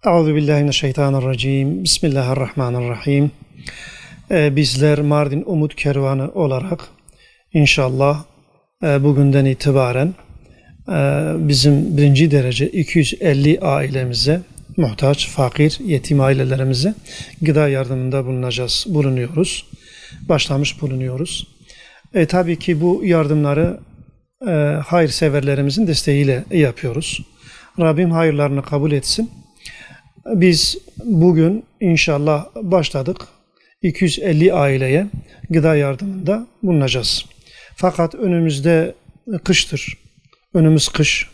Euzubillahimineşşeytanirracim. Bismillahirrahmanirrahim. Bizler Mardin Umut Kervanı olarak inşallah bugünden itibaren bizim birinci derece 250 ailemize, muhtaç, fakir, yetim ailelerimize gıda yardımında bulunuyoruz. Başlamış bulunuyoruz. Tabii ki bu yardımları hayırseverlerimizin desteğiyle yapıyoruz. Rabbim hayırlarını kabul etsin. Biz bugün inşallah başladık. 250 aileye gıda yardımında bulunacağız. Fakat önümüzde kıştır. Önümüz kış.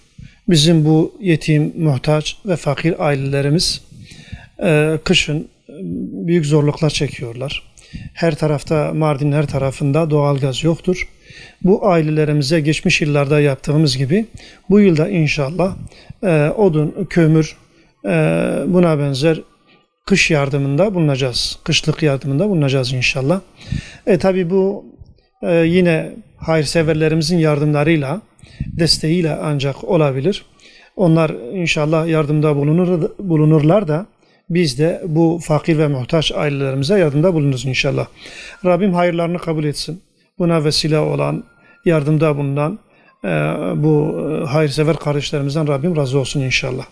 Bizim bu yetim, muhtaç ve fakir ailelerimiz kışın büyük zorluklar çekiyorlar. Her tarafta, Mardin'in her tarafında doğalgaz yoktur. Bu ailelerimize geçmiş yıllarda yaptığımız gibi bu yılda inşallah odun, kömür, buna benzer kış yardımında bulunacağız. Kışlık yardımında bulunacağız inşallah. Tabii bu yine hayırseverlerimizin yardımlarıyla, desteğiyle ancak olabilir. Onlar inşallah yardımda bulunurlar da biz de bu fakir ve muhtaç ailelerimize yardımda bulunuruz inşallah. Rabbim hayırlarını kabul etsin. Buna vesile olan, yardımda bulunan bu hayırsever kardeşlerimizden Rabbim razı olsun inşallah.